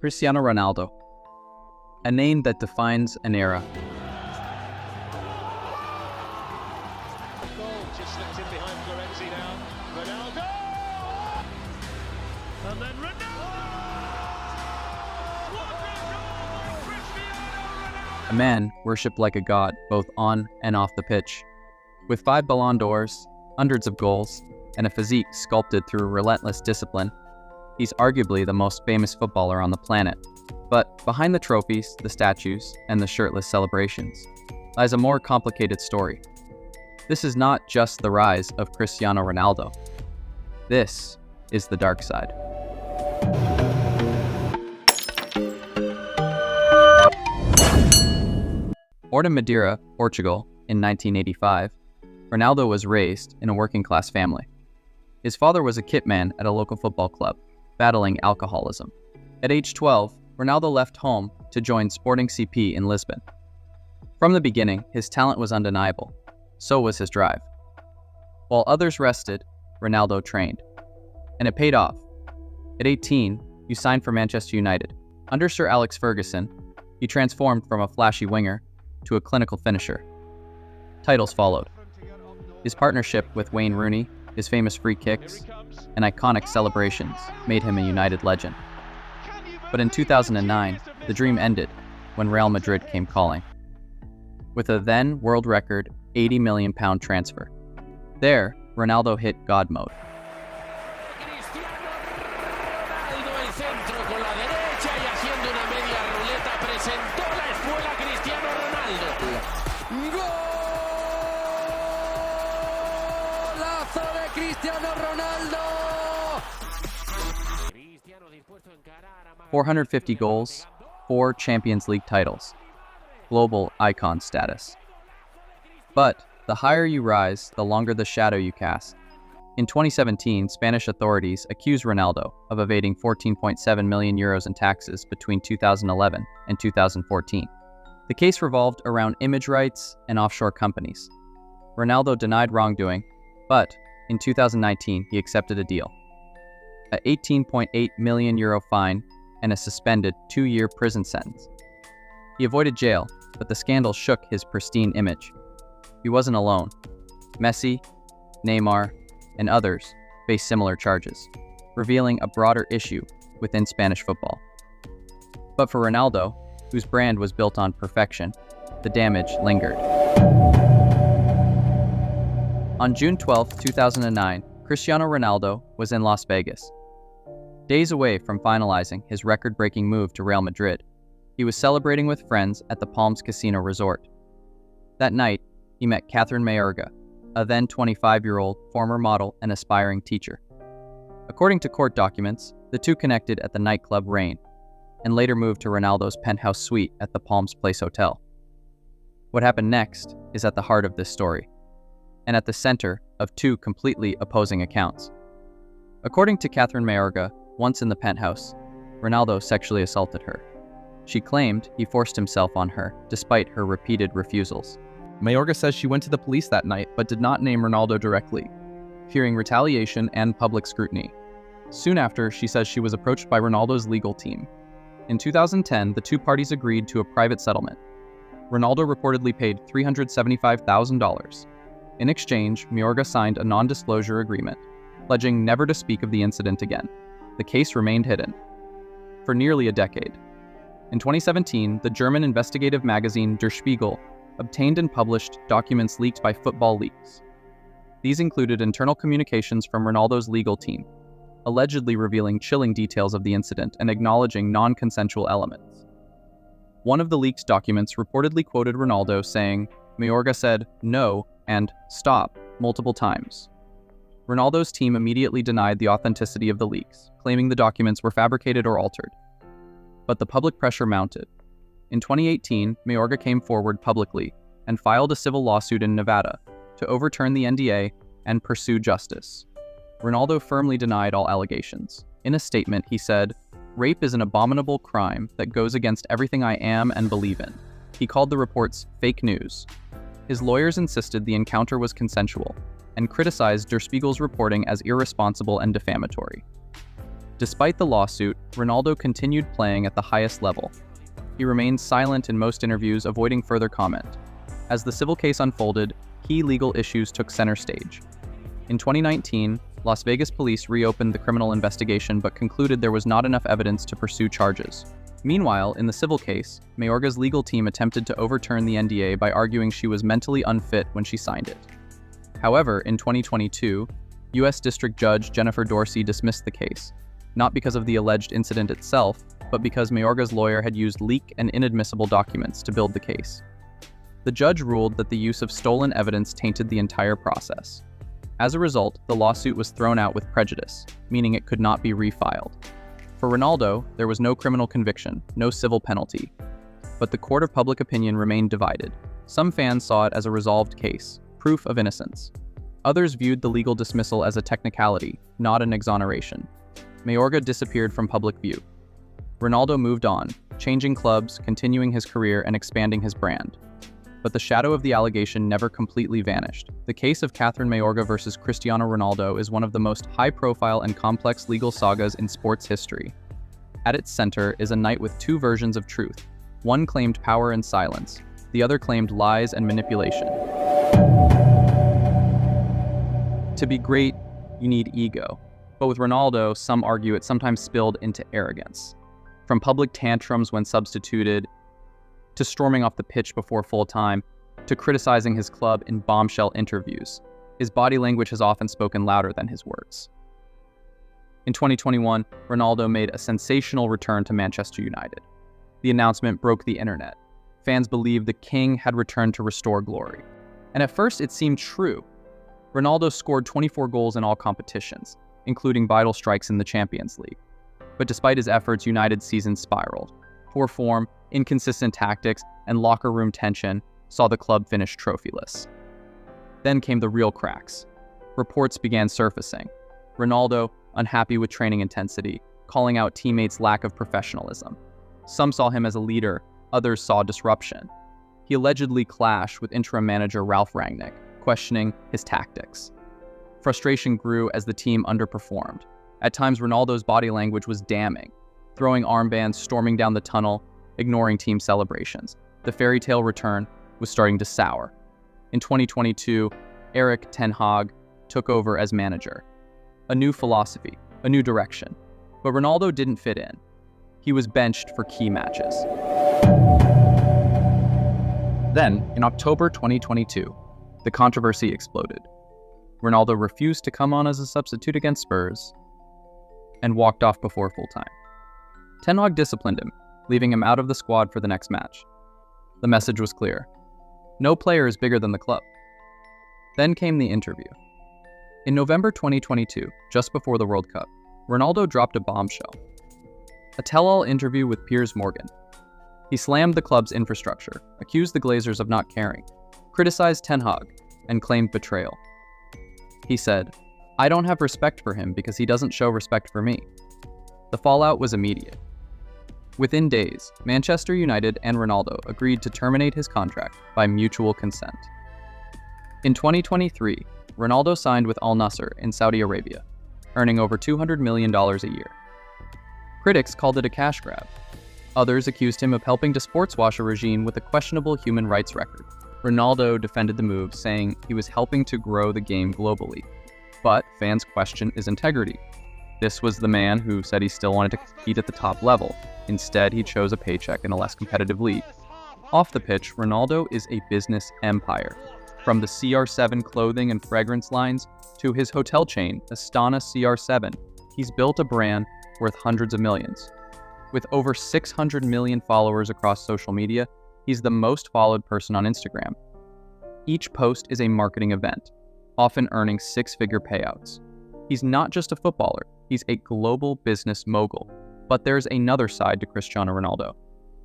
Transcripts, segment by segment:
Cristiano Ronaldo, a name that defines an era. Just slipped in behind Florenzi now. Ronaldo! And then Ronaldo! What a goal! Cristiano Ronaldo! A man worshipped like a god both on and off the pitch. With 5 Ballon d'Ors, hundreds of goals, and a physique sculpted through relentless discipline, he's arguably the most famous footballer on the planet. But behind the trophies, the statues, and the shirtless celebrations lies a more complicated story. This is not just the rise of Cristiano Ronaldo. This is the dark side. Born in Madeira, Portugal, in 1985, Ronaldo was raised in a working-class family. His father was a kitman at a local football club, battling alcoholism. At age 12, Ronaldo left home to join Sporting CP in Lisbon. From the beginning, his talent was undeniable. So was his drive. While others rested, Ronaldo trained. And it paid off. At 18, he signed for Manchester United. Under Sir Alex Ferguson, he transformed from a flashy winger to a clinical finisher. Titles followed. His partnership with Wayne Rooney, his famous free kicks, and iconic celebrations made him a United legend. But in 2009, the dream ended when Real Madrid came calling. With a then world record £80 million transfer. There, Ronaldo hit God mode. ¡Golazo de Cristiano Ronaldo! 450 goals, 4 Champions League titles. Global icon status. But the higher you rise, the longer the shadow you cast. In 2017, Spanish authorities accused Ronaldo of evading €14.7 million in taxes between 2011 and 2014. The case revolved around image rights and offshore companies. Ronaldo denied wrongdoing, but in 2019, he accepted a deal. An €18.8 million fine and a suspended 2-year prison sentence. He avoided jail, but the scandal shook his pristine image. He wasn't alone. Messi, Neymar, and others faced similar charges, revealing a broader issue within Spanish football. But for Ronaldo, whose brand was built on perfection, the damage lingered. On June 12, 2009, Cristiano Ronaldo was in Las Vegas. Days away from finalizing his record-breaking move to Real Madrid, he was celebrating with friends at the Palms Casino Resort. That night, he met Catherine Mayorga, a then 25-year-old former model and aspiring teacher. According to court documents, the two connected at the nightclub Rain, and later moved to Ronaldo's penthouse suite at the Palms Place Hotel. What happened next is at the heart of this story, and at the center of 2 completely opposing accounts. According to Catherine Mayorga, once in the penthouse, Ronaldo sexually assaulted her. She claimed he forced himself on her, despite her repeated refusals. Mayorga says she went to the police that night but did not name Ronaldo directly, fearing retaliation and public scrutiny. Soon after, she says she was approached by Ronaldo's legal team. In 2010, the 2 parties agreed to a private settlement. Ronaldo reportedly paid $375,000. In exchange, Mayorga signed a non-disclosure agreement, pledging never to speak of the incident again. The case remained hidden for nearly a decade. In 2017, the German investigative magazine Der Spiegel obtained and published documents leaked by Football Leaks. These included internal communications from Ronaldo's legal team, allegedly revealing chilling details of the incident and acknowledging non-consensual elements. One of the leaked documents reportedly quoted Ronaldo saying, "Mayorga said no and stop multiple times." Ronaldo's team immediately denied the authenticity of the leaks, claiming the documents were fabricated or altered. But the public pressure mounted. In 2018, Mayorga came forward publicly and filed a civil lawsuit in Nevada to overturn the NDA and pursue justice. Ronaldo firmly denied all allegations. In a statement, he said, "Rape is an abominable crime that goes against everything I am and believe in." He called the reports fake news. His lawyers insisted the encounter was consensual and criticized Der Spiegel's reporting as irresponsible and defamatory. Despite the lawsuit, Ronaldo continued playing at the highest level. He remained silent in most interviews, avoiding further comment. As the civil case unfolded, key legal issues took center stage. In 2019, Las Vegas police reopened the criminal investigation but concluded there was not enough evidence to pursue charges. Meanwhile, in the civil case, Mayorga's legal team attempted to overturn the NDA by arguing she was mentally unfit when she signed it. However, in 2022, U.S. District Judge Jennifer Dorsey dismissed the case, not because of the alleged incident itself, but because Mayorga's lawyer had used leaked and inadmissible documents to build the case. The judge ruled that the use of stolen evidence tainted the entire process. As a result, the lawsuit was thrown out with prejudice, meaning it could not be refiled. For Ronaldo, there was no criminal conviction, no civil penalty. But the court of public opinion remained divided. Some fans saw it as a resolved case, proof of innocence. Others viewed the legal dismissal as a technicality, not an exoneration. Mayorga disappeared from public view. Ronaldo moved on, changing clubs, continuing his career, and expanding his brand. But the shadow of the allegation never completely vanished. The case of Catherine Mayorga versus Cristiano Ronaldo is one of the most high-profile and complex legal sagas in sports history. At its center is a night with two versions of truth. One claimed power and silence, the other claimed lies and manipulation. To be great, you need ego. But with Ronaldo, some argue it sometimes spilled into arrogance. From public tantrums when substituted, to storming off the pitch before full time, to criticizing his club in bombshell interviews, his body language has often spoken louder than his words. In 2021, Ronaldo made a sensational return to Manchester United. The announcement broke the internet. Fans believed the king had returned to restore glory. And at first it seemed true. Ronaldo scored 24 goals in all competitions, including vital strikes in the Champions League. But despite his efforts, United's season spiraled. Poor form, inconsistent tactics, and locker room tension saw the club finish trophyless. Then came the real cracks. Reports began surfacing. Ronaldo, unhappy with training intensity, calling out teammates' lack of professionalism. Some saw him as a leader, others saw disruption. He allegedly clashed with interim manager Ralf Rangnick, questioning his tactics. Frustration grew as the team underperformed. At times, Ronaldo's body language was damning, throwing armbands, storming down the tunnel, ignoring team celebrations. The fairy tale return was starting to sour. In 2022, Erik ten Hag took over as manager. A new philosophy, a new direction. But Ronaldo didn't fit in. He was benched for key matches. Then, in October 2022, the controversy exploded. Ronaldo refused to come on as a substitute against Spurs and walked off before full time. Ten Hag disciplined him, leaving him out of the squad for the next match. The message was clear. No player is bigger than the club. Then came the interview. In November 2022, just before the World Cup, Ronaldo dropped a bombshell. A tell-all interview with Piers Morgan. He slammed the club's infrastructure, accused the Glazers of not caring, criticized Ten Hag, and claimed betrayal. He said, "I don't have respect for him because he doesn't show respect for me." The fallout was immediate. Within days, Manchester United and Ronaldo agreed to terminate his contract by mutual consent. In 2023, Ronaldo signed with Al Nassr in Saudi Arabia, earning over $200 million a year. Critics called it a cash grab. Others accused him of helping to sportswash a regime with a questionable human rights record. Ronaldo defended the move, saying he was helping to grow the game globally. But fans questioned his integrity. This was the man who said he still wanted to compete at the top level. Instead, he chose a paycheck in a less competitive league. Off the pitch, Ronaldo is a business empire. From the CR7 clothing and fragrance lines to his hotel chain, Astana CR7, he's built a brand worth hundreds of millions. With over 600 million followers across social media, he's the most followed person on Instagram. Each post is a marketing event, often earning six-figure payouts. He's not just a footballer, he's a global business mogul. But there's another side to Cristiano Ronaldo,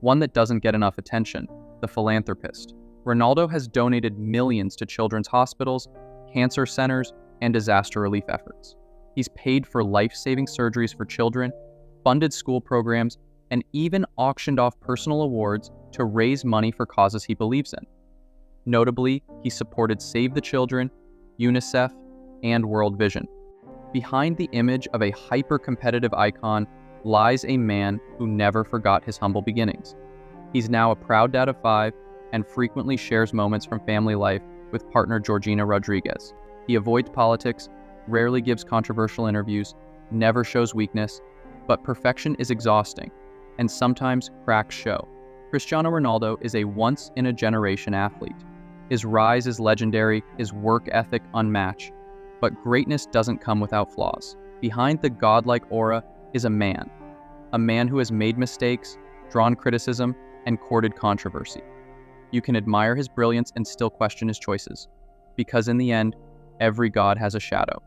one that doesn't get enough attention: the philanthropist. Ronaldo has donated millions to children's hospitals, cancer centers, and disaster relief efforts. He's paid for life-saving surgeries for children, funded school programs, and even auctioned off personal awards to raise money for causes he believes in. Notably, he supported Save the Children, UNICEF, and World Vision. Behind the image of a hyper-competitive icon lies a man who never forgot his humble beginnings. He's now a proud dad of 5 and frequently shares moments from family life with partner Georgina Rodriguez. He avoids politics, rarely gives controversial interviews, never shows weakness, but perfection is exhausting, and sometimes cracks show. Cristiano Ronaldo is a once-in-a-generation athlete. His rise is legendary, his work ethic unmatched, but greatness doesn't come without flaws. Behind the godlike aura is a man who has made mistakes, drawn criticism, and courted controversy. You can admire his brilliance and still question his choices, because in the end, every god has a shadow.